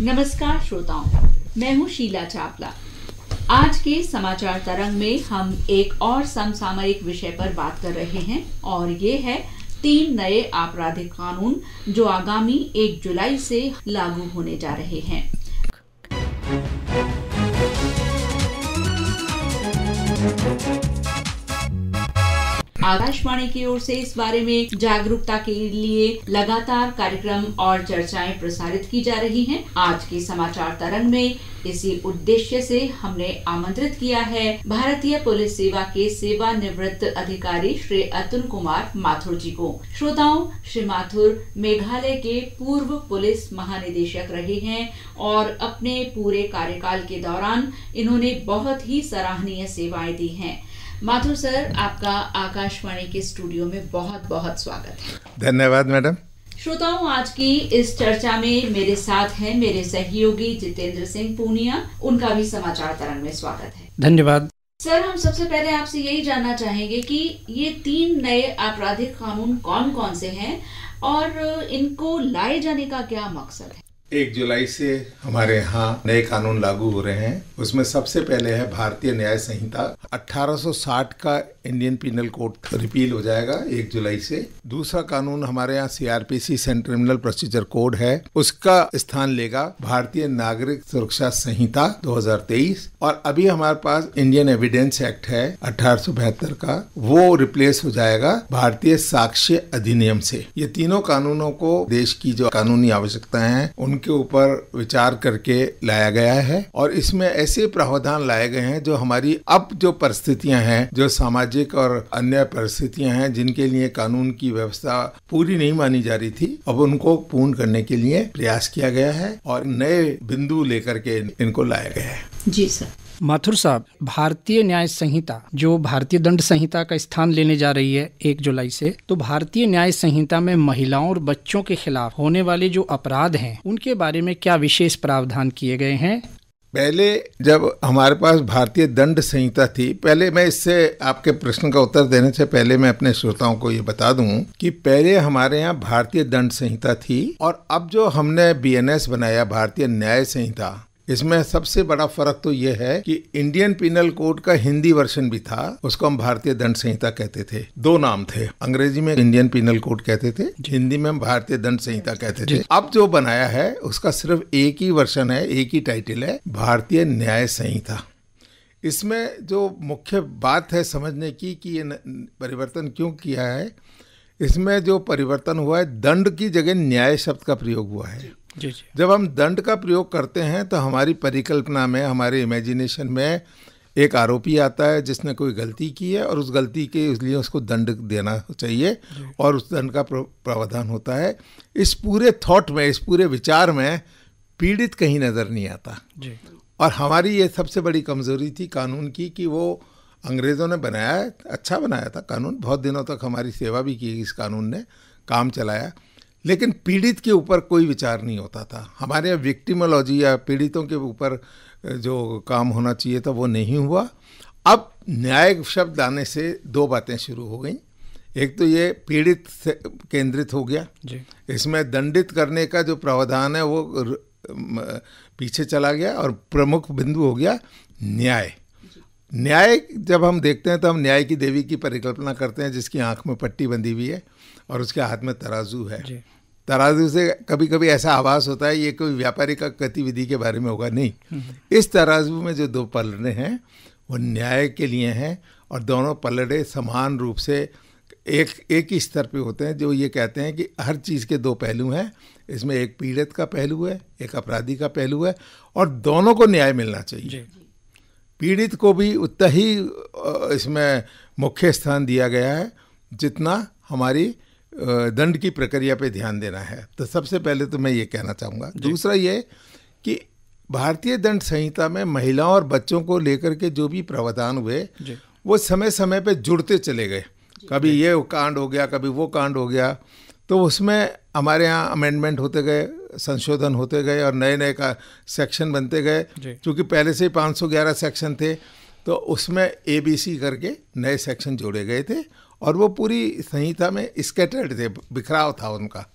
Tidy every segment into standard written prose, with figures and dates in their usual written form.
नमस्कार श्रोताओं, मैं हूँ शीला चावला। आज के समाचार तरंग में हम एक और समसामयिक विषय पर बात कर रहे हैं और ये है 3 नए आपराधिक कानून जो आगामी 1 जुलाई से लागू होने जा रहे हैं। आकाशवाणी की ओर से इस बारे में जागरूकता के लिए लगातार कार्यक्रम और चर्चाएं प्रसारित की जा रही हैं। आज के समाचार तरंग में इसी उद्देश्य से हमने आमंत्रित किया है भारतीय पुलिस सेवा के सेवानिवृत्त अधिकारी श्री अतुल कुमार माथुर जी को। श्रोताओं, श्री माथुर मेघालय के पूर्व पुलिस महानिदेशक रहे हैं और अपने पूरे कार्यकाल के दौरान इन्होंने बहुत ही सराहनीय सेवाएं दी हैं। माथुर सर, आपका आकाशवाणी के स्टूडियो में बहुत बहुत स्वागत है। धन्यवाद मैडम। श्रोताओं, आज की इस चर्चा में मेरे साथ हैं मेरे सहयोगी जितेंद्र सिंह पूनिया। उनका भी समाचार तरंग में स्वागत है। धन्यवाद सर। हम सबसे पहले आपसे यही जानना चाहेंगे कि ये 3 नए आपराधिक कानून कौन कौन से हैं और इनको लाए जाने का क्या मकसद है। 1 जुलाई से हमारे यहाँ नए कानून लागू हो रहे हैं। उसमें सबसे पहले है भारतीय न्याय संहिता। 1860 का इंडियन पिनल कोड रिपील हो जाएगा 1 जुलाई से। दूसरा कानून हमारे यहाँ CRPC central criminal procedure code है, उसका स्थान लेगा भारतीय नागरिक सुरक्षा संहिता 2023। और अभी हमारे पास इंडियन एविडेंस एक्ट है 1872 का, वो रिप्लेस हो जाएगा भारतीय साक्ष्य अधिनियम से। ये तीनों कानूनों को देश की जो कानूनी आवश्यकताएं हैं उनके ऊपर विचार करके लाया गया है और इसमें ऐसे प्रावधान लाए गए हैं जो हमारी अब जो परिस्थितियां हैं, जो सामाजिक और अन्य परिस्थितियां हैं जिनके लिए कानून की व्यवस्था पूरी नहीं मानी जा रही थी, अब उनको पूर्ण करने के लिए प्रयास किया गया है और नए बिंदु लेकर के इनको लाया गया है। जी सर। माथुर साहब, भारतीय न्याय संहिता जो भारतीय दंड संहिता का स्थान लेने जा रही है 1 जुलाई से, तो भारतीय न्याय संहिता में महिलाओं और बच्चों के खिलाफ होने वाले जो अपराध हैं उनके बारे में क्या विशेष प्रावधान किए गए हैं। पहले जब हमारे पास भारतीय दंड संहिता थी, पहले मैं इससे आपके प्रश्न का उत्तर देने से पहले मैं अपने श्रोताओं को ये बता दूं कि पहले हमारे यहाँ भारतीय दंड संहिता थी और अब जो हमने BNS बनाया भारतीय न्याय संहिता, इसमें सबसे बड़ा फर्क तो ये है कि इंडियन पिनल कोड का हिंदी वर्जन भी था, उसको हम भारतीय दंड संहिता कहते थे। 2 नाम थे, अंग्रेजी में इंडियन पिनल कोड कहते थे, हिंदी में हम भारतीय दंड संहिता कहते थे। अब जो बनाया है उसका सिर्फ एक ही वर्जन है, एक ही टाइटल है, भारतीय न्याय संहिता। इसमें जो मुख्य बात है समझने की कि ये परिवर्तन क्यों किया है, इसमें जो परिवर्तन हुआ है, दंड की जगह न्याय शब्द का प्रयोग हुआ है। जी। जब हम दंड का प्रयोग करते हैं तो हमारी परिकल्पना में, हमारे इमेजिनेशन में एक आरोपी आता है जिसने कोई गलती की है और उस गलती के इसलिए उसको दंड देना चाहिए और उस दंड का प्रावधान होता है। इस पूरे थॉट में, इस पूरे विचार में पीड़ित कहीं नजर नहीं आता जी। और हमारी ये सबसे बड़ी कमजोरी थी कानून की कि वो अंग्रेज़ों ने बनाया, अच्छा बनाया था कानून, बहुत दिनों तक हमारी सेवा भी की इस कानून ने, काम चलाया, लेकिन पीड़ित के ऊपर कोई विचार नहीं होता था। हमारे यहाँ विक्टिमोलॉजी या पीड़ितों के ऊपर जो काम होना चाहिए था वो नहीं हुआ। अब न्याय शब्द आने से 2 बातें शुरू हो गई। एक तो ये पीड़ित से केंद्रित हो गया जी। इसमें दंडित करने का जो प्रावधान है वो पीछे चला गया और प्रमुख बिंदु हो गया न्याय। न्याय जब हम देखते हैं तो हम न्याय की देवी की परिकल्पना करते हैं जिसकी आंख में पट्टी बंधी हुई है और उसके हाथ में तराजू है। तराजू से कभी कभी ऐसा आभास होता है ये कोई व्यापारिक गतिविधि के बारे में होगा, नहीं। इस तराजू में जो 2 पलड़े हैं वो न्याय के लिए हैं और दोनों पलड़े समान रूप से एक ही स्तर पे होते हैं, जो ये कहते हैं कि हर चीज़ के 2 पहलू हैं। इसमें एक पीड़ित का पहलू है, एक अपराधी का पहलू है और दोनों को न्याय मिलना चाहिए। पीड़ित को भी उतना ही इसमें मुख्य स्थान दिया गया है जितना हमारी दंड की प्रक्रिया पे ध्यान देना है। तो सबसे पहले तो मैं ये कहना चाहूँगा। दूसरा ये कि भारतीय दंड संहिता में महिलाओं और बच्चों को लेकर के जो भी प्रावधान हुए वो समय समय पे जुड़ते चले गए। कभी ये कांड हो गया, कभी वो कांड हो गया, तो उसमें हमारे यहाँ अमेंडमेंट होते गए, संशोधन होते गए और नए नए का सेक्शन बनते गए। क्योंकि पहले से ही 511 सेक्शन थे तो उसमें ABC करके नए सेक्शन जोड़े गए थे और वो पूरी संहिता में स्कैटर्ड थे, बिखराव था उनका।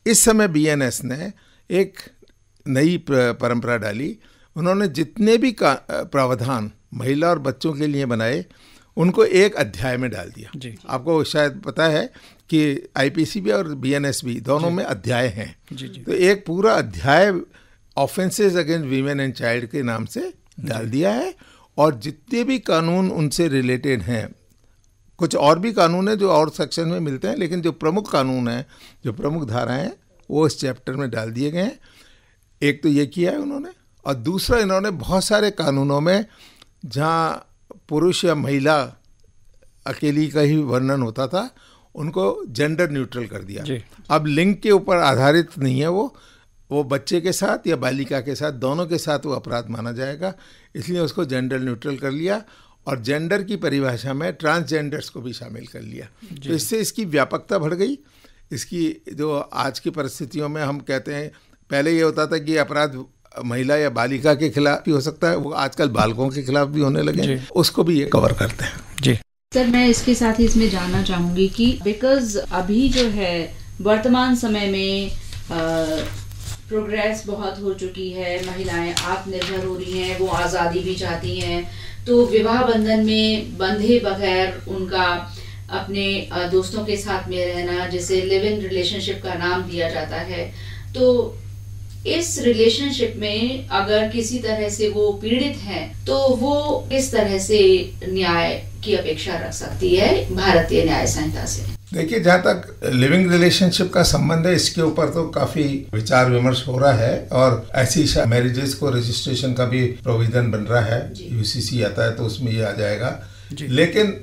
इस समय BNS ने एक नई परंपरा डाली। उन्होंने जितने भी प्रावधान महिला और बच्चों के लिए बनाए उनको एक अध्याय में डाल दिया। जी। आपको शायद पता है कि IPCB और BNSB दोनों में अध्याय हैं। जी जी। तो एक पूरा अध्याय offences against women and child के नाम से डाल दिया है, और जितने भी कानून उनसे रिलेटेड हैं, कुछ और भी कानून है जो और सेक्शन में मिलते हैं, लेकिन जो प्रमुख कानून हैं, जो प्रमुख धाराएं हैं, वो इस चैप्टर में डाल दिए गए हैं। एक तो ये किया है उन्होंने, और दूसरा इन्होंने बहुत सारे कानूनों में जहाँ पुरुष या महिला अकेली का ही वर्णन होता था, उनको जेंडर न्यूट्रल कर दिया। अब लिंग के ऊपर आधारित नहीं है, वो बच्चे के साथ या बालिका के साथ, दोनों के साथ वो अपराध माना जाएगा, इसलिए उसको जेंडर न्यूट्रल कर लिया। और जेंडर की परिभाषा में ट्रांसजेंडर्स को भी शामिल कर लिया। तो इससे इसकी व्यापकता बढ़ गई। इसकी जो आज की परिस्थितियों में हम कहते हैं, पहले ये होता था कि अपराध महिला या बालिका के खिलाफ भी हो सकता है, वो आजकल बालकों के खिलाफ भी होने लगे, उसको भी ये कवर करते हैं। जी सर, मैं इसके साथ ही इसमें जानना चाहूँगी कि बिकॉज अभी जो है वर्तमान समय में प्रोग्रेस बहुत हो चुकी है, महिलाएं आत्मनिर्भर हो रही हैं, वो आज़ादी भी चाहती हैं, तो विवाह बंधन में बंधे बगैर उनका अपने दोस्तों के साथ में रहना, जिसे लिव इन रिलेशनशिप का नाम दिया जाता है, तो इस रिलेशनशिप में अगर किसी तरह से वो पीड़ित हैं, तो वो किस तरह से न्याय की अपेक्षा रख सकती है भारतीय न्याय संहिता से? देखिए, जहाँ तक लिविंग रिलेशनशिप का संबंध है, इसके ऊपर तो काफी विचार विमर्श हो रहा है, और ऐसी मैरिजेस को रजिस्ट्रेशन का भी प्रोविजन बन रहा है। UCC आता है तो उसमें ये आ जाएगा। लेकिन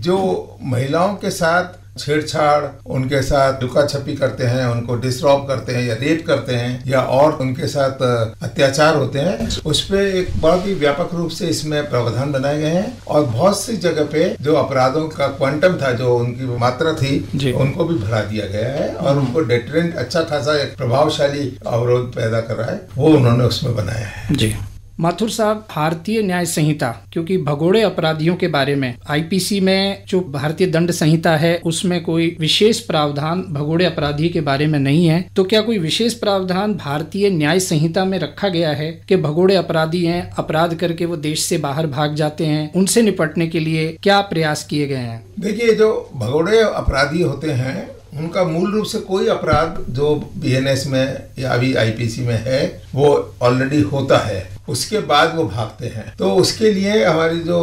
जो महिलाओं के साथ छेड़छाड़, उनके साथ लुका छपी करते हैं, उनको डिसरॉब करते हैं या रेप करते हैं, या और उनके साथ अत्याचार होते हैं, उस पे एक बहुत ही व्यापक रूप से इसमें प्रावधान बनाए गए हैं। और बहुत सी जगह पे जो अपराधों का क्वांटम था, जो उनकी मात्रा थी, उनको भी बढ़ा दिया गया है, और उनको डेटरेंट अच्छा खासा एक प्रभावशाली अवरोध पैदा कर रहा है, वो उन्होंने उसमें बनाया है। जी माथुर साहब, भारतीय न्याय संहिता, क्योंकि भगोड़े अपराधियों के बारे में IPC में जो भारतीय दंड संहिता है उसमें कोई विशेष प्रावधान भगोड़े अपराधी के बारे में नहीं है, तो क्या कोई विशेष प्रावधान भारतीय न्याय संहिता में रखा गया है कि भगोड़े अपराधी हैं, अपराध करके वो देश से बाहर भाग जाते हैं, उनसे निपटने के लिए क्या प्रयास किए गए हैं? देखिए, जो भगोड़े अपराधी होते हैं उनका मूल रूप से कोई अपराध जो BNS में या अभी IPC में है वो ऑलरेडी होता है, उसके बाद वो भागते हैं। तो उसके लिए हमारी जो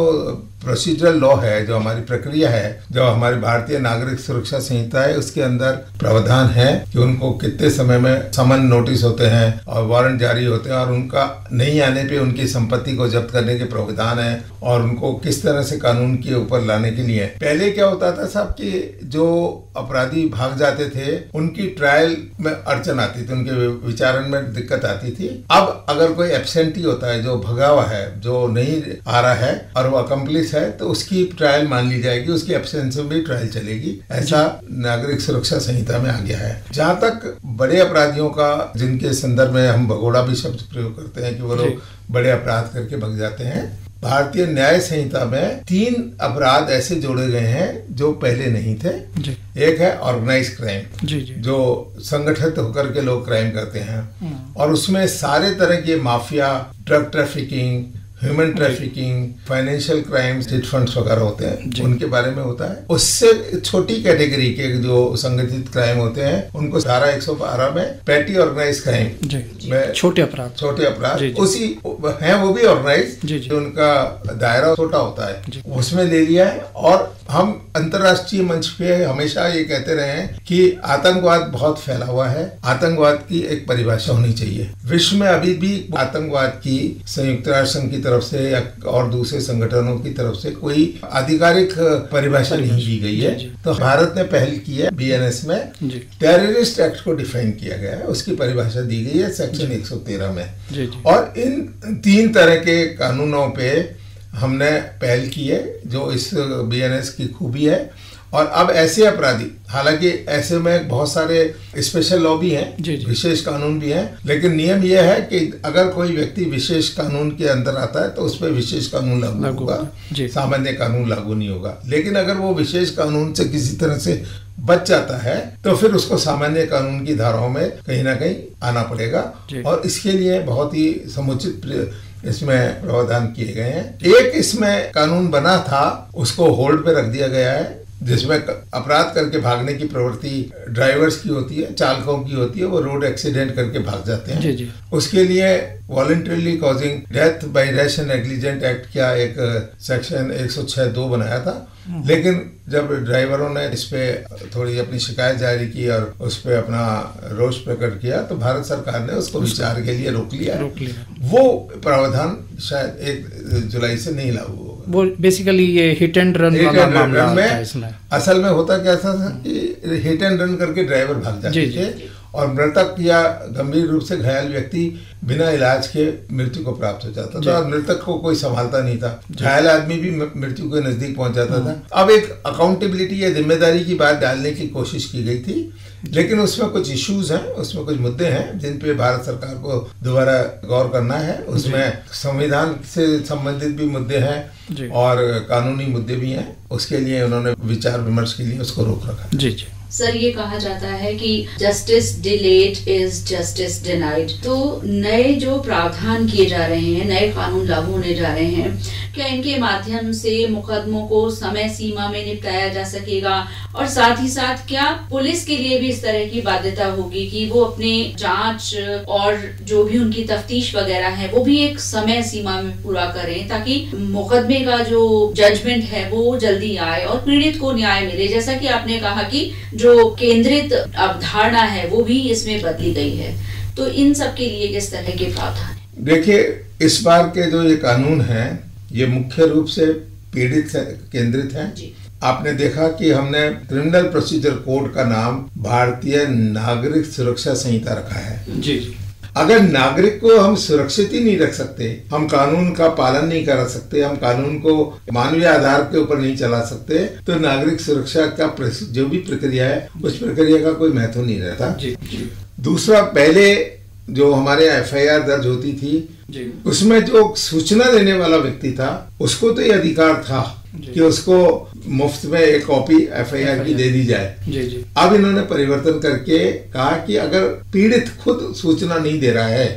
प्रोसीजरल लॉ है, जो हमारी प्रक्रिया है, जो हमारी भारतीय नागरिक सुरक्षा संहिता है, उसके अंदर प्रावधान है कि उनको कितने समय में समन नोटिस होते हैं और वारंट जारी होते हैं, और उनका नहीं आने पे उनकी संपत्ति को जब्त करने के प्रावधान है, और उनको किस तरह से कानून के ऊपर लाने के लिए। पहले क्या होता था साहब कि जो अपराधी भाग जाते थे उनकी ट्रायल में अड़चन आती थी, उनके विचारण में दिक्कत आती थी। अब अगर कोई एब्सेंटी होता है, जो भगा हुआ है, जो नहीं आ रहा है और वो अकम्प्लिस है, तो उसकी ट्रायल मान ली जाएगी, उसकी एब्सेंस में भी ट्रायल चलेगी। ऐसा नागरिक सुरक्षा संहिता में आ गया है। जहाँ तक बड़े अपराधियों का, जिनके संदर्भ में हम भगोड़ा भी शब्द प्रयोग करते हैं कि वो लोग बड़े अपराध करके भग जाते हैं, भारतीय न्याय संहिता में 3 अपराध ऐसे जोड़े गए हैं जो पहले नहीं थे। एक है ऑर्गेनाइज क्राइम, जो संगठित होकर के लोग क्राइम करते हैं, और उसमें सारे तरह के mafia, drug trafficking, human trafficking, financial crimes, chit funds वगैरह होते हैं, उनके बारे में होता है। उससे छोटी कैटेगरी के जो संगठित क्राइम होते हैं उनको धारा 112 में पैटी ऑर्गेनाइज क्राइम में छोटे अपराध उसी हैं, वो भी ऑर्गेनाइज, उनका दायरा छोटा होता है, उसमें ले लिया है। और हम अंतर्राष्ट्रीय मंच पे हमेशा ये कहते रहे हैं कि आतंकवाद बहुत फैला हुआ है, आतंकवाद की एक परिभाषा होनी चाहिए। विश्व में अभी भी आतंकवाद की संयुक्त राष्ट्र संघ की तरफ से या और दूसरे संगठनों की तरफ से कोई आधिकारिक परिभाषा नहीं दी गई है। तो भारत ने पहल की है, BNS में टेररिस्ट एक्ट को डिफाइन किया गया है, उसकी परिभाषा दी गई है सेक्शन 113 में। और इन 3 तरह के कानूनों पे हमने पहल की है, जो इस BNS की खूबी है। और अब ऐसे अपराधी, हालांकि ऐसे में बहुत सारे स्पेशल लॉ भी हैं, विशेष कानून भी हैं, लेकिन नियम यह है कि अगर कोई व्यक्ति विशेष कानून के अंदर आता है तो उस पर विशेष कानून लागू होगा, सामान्य कानून लागू नहीं होगा। लेकिन अगर वो विशेष कानून से किसी तरह से बच जाता है तो फिर उसको सामान्य कानून की धाराओं में कहीं ना कहीं आना पड़ेगा, और इसके लिए बहुत ही समुचित इसमें प्रावधान किए गए हैं। एक इसमें कानून बना था, उसको होल्ड पे रख दिया गया है, जिसमें अपराध करके भागने की प्रवृत्ति ड्राइवर्स की होती है, चालकों की होती है, वो रोड एक्सीडेंट करके भाग जाते हैं। जी। उसके लिए voluntarily causing death by rash and negligent act क्या एक सेक्शन 106(2) बनाया था, लेकिन जब ड्राइवरों ने इस पे थोड़ी अपनी शिकायत जारी की और उस पे अपना रोष प्रकट किया तो भारत सरकार ने उसको विचार के लिए रोक लिया। वो प्रावधान शायद 1 जुलाई से नहीं लागू होगा। वो बेसिकली ये हिट एंड रन वाला मामला है इसमें। असल में होता क्या था कि हिट एंड रन करके ड्राइवर भाग जाते थे और मृतक या गंभीर रूप से घायल व्यक्ति बिना इलाज के मृत्यु को प्राप्त हो जाता था और मृतक को कोई संभालता नहीं था, घायल आदमी भी मृत्यु के नजदीक पहुंच जाता था। अब एक अकाउंटेबिलिटी या जिम्मेदारी की बात डालने की कोशिश की गई थी, लेकिन उसमें कुछ इश्यूज हैं, उसमें कुछ मुद्दे हैं जिन पे भारत सरकार को दोबारा गौर करना है। उसमें संविधान से संबंधित भी मुद्दे हैं और कानूनी मुद्दे भी हैं, उसके लिए उन्होंने विचार विमर्श के लिए उसको रोक रखा। जी। सर, ये कहा जाता है कि justice delayed is justice denied. तो नए जो प्रावधान किए जा रहे हैं, नए कानून लागू होने जा रहे हैं, क्या इनके माध्यम से मुकदमों को समय सीमा में निपटाया जा सकेगा? और साथ ही साथ क्या पुलिस के लिए भी इस तरह की बाध्यता होगी कि वो अपने जांच और जो भी उनकी तफ्तीश वगैरह है वो भी एक समय सीमा में पूरा करें, ताकि मुकदमे का जो जजमेंट है वो जल्दी आए और पीड़ित को न्याय मिले? जैसा कि आपने कहा कि जो केंद्रित अवधारणा है वो भी इसमें बदली गई है, तो इन सब के लिए किस तरह के प्रावधान? देखिए, इस बार के जो ये कानून है ये मुख्य रूप से पीड़ित केंद्रित है। आपने देखा कि हमने क्रिमिनल प्रोसीजर कोड का नाम भारतीय नागरिक सुरक्षा संहिता रखा है। जी। अगर नागरिक को हम सुरक्षित ही नहीं रख सकते, हम कानून का पालन नहीं करा सकते, हम कानून को मानवीय आधार के ऊपर नहीं चला सकते, तो नागरिक सुरक्षा का जो भी प्रक्रिया है उस प्रक्रिया का कोई महत्व नहीं रहता। जी। दूसरा, पहले जो हमारे FIR दर्ज होती थी उसमें जो सूचना देने वाला व्यक्ति था उसको तो ये अधिकार था कि उसको मुफ्त में एक कॉपी FIR की दे दी जाए। जी। अब इन्होंने परिवर्तन करके कहा कि अगर पीड़ित खुद सूचना नहीं दे रहा है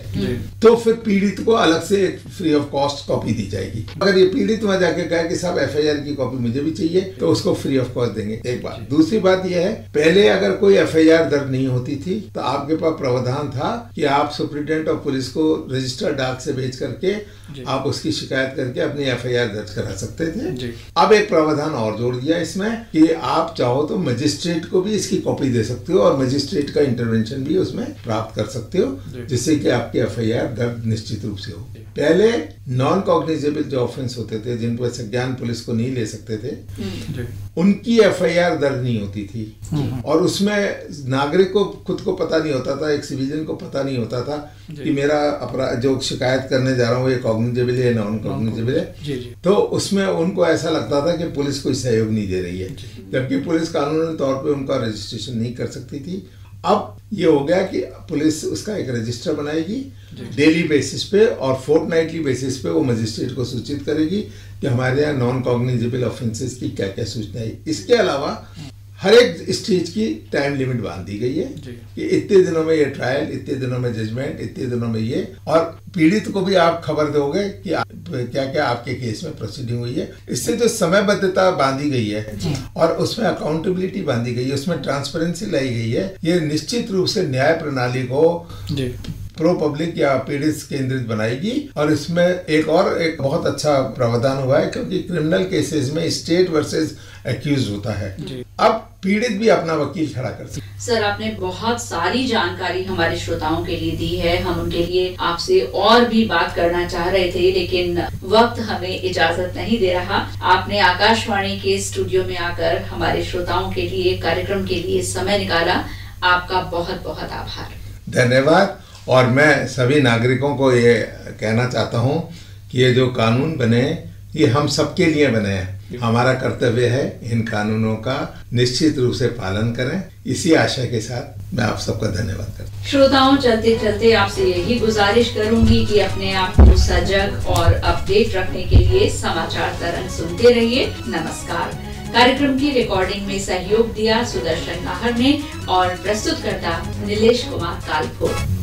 तो फिर पीड़ित को अलग से फ्री ऑफ कॉस्ट कॉपी दी जाएगी। अगर ये पीड़ित वहां जाके कहे कि साहब FIR की कॉपी मुझे भी चाहिए तो उसको फ्री ऑफ कॉस्ट देंगे, एक बात। दूसरी बात यह है, पहले अगर कोई FIR दर्ज नहीं होती थी तो आपके पास प्रावधान था कि आप सुप्रिटेंडेंट ऑफ पुलिस को रजिस्टर डाक से भेज करके आप उसकी शिकायत करके अपनी FIR दर्ज करा सकते थे। अब एक प्रावधान और जोड़ दिया इसमें कि आप चाहो तो मजिस्ट्रेट को भी इसकी कॉपी दे सकते हो और मजिस्ट्रेट का इंटरवेंशन भी उसमें प्राप्त कर सकते हो, जिससे कि आपके FIR दर्ज निश्चित रूप से हो। पहले नॉन कॉग्निजेबल जो ऑफेंस होते थे, जिन पर संज्ञान पुलिस को नहीं ले सकते थे, उनकी FIR दर्ज नहीं होती थी और उसमें नागरिक को खुद को पता नहीं होता था, एक सिविलियन को पता नहीं होता था कि मेरा अपराध जो शिकायत करने जा रहा हूँ ये कॉग्निजेबल है या नॉन कॉग्निजेबल है। तो उसमें उनको ऐसा लगता था कि पुलिस कोई सहयोग नहीं दे रही है, जबकि पुलिस कानूनी तौर पे उनका रजिस्ट्रेशन नहीं कर सकती थी। अब ये हो गया कि पुलिस उसका एक रजिस्टर बनाएगी डेली बेसिस पे और फोर्टनाइटली बेसिस पे वो मजिस्ट्रेट को सूचित करेगी कि हमारे यहाँ नॉन कॉग्निजेबल ऑफेंसेस की क्या क्या सूचनाएं। इसके अलावा हर एक स्टेज की टाइम लिमिट बांध दी गई है कि इतने दिनों में ये ट्रायल, इतने दिनों में जजमेंट, इतने दिनों में ये, और पीड़ित को भी आप खबर दोगे कि क्या क्या आपके केस में प्रोसीडिंग हुई है। इससे जो समयबद्धता बांधी गई है और उसमें अकाउंटेबिलिटी बांधी गई है, उसमें ट्रांसपेरेंसी लाई गई है, ये निश्चित रूप से न्याय प्रणाली को प्रो पब्लिक या पीड़ित केंद्रित बनाएगी। और इसमें एक बहुत अच्छा प्रावधान हुआ है क्योंकि क्रिमिनल केसेस में स्टेट वर्सेस एक्यूज होता है, अब पीड़ित भी अपना वकील खड़ा कर सकते। सर, आपने बहुत सारी जानकारी हमारे श्रोताओं के लिए दी है, हम उनके लिए आपसे और भी बात करना चाह रहे थे लेकिन वक्त हमें इजाजत नहीं दे रहा। आपने आकाशवाणी के स्टूडियो में आकर हमारे श्रोताओं के लिए, कार्यक्रम के लिए समय निकाला, आपका बहुत बहुत आभार। धन्यवाद। और मैं सभी नागरिकों को ये कहना चाहता हूँ कि ये जो कानून बने ये हम सबके लिए बने हैं। हमारा कर्तव्य है इन कानूनों का निश्चित रूप से पालन करें। इसी आशय के साथ मैं आप सबका धन्यवाद करता हूँ। श्रोताओं, चलते चलते आपसे यही गुजारिश करूंगी कि अपने आप को सजग और अपडेट रखने के लिए समाचार तरंग सुनते रहिए। नमस्कार। कार्यक्रम की रिकॉर्डिंग में सहयोग दिया सुदर्शन नाहर ने और प्रस्तुतकर्ता नीलेश कुमार कालभोग।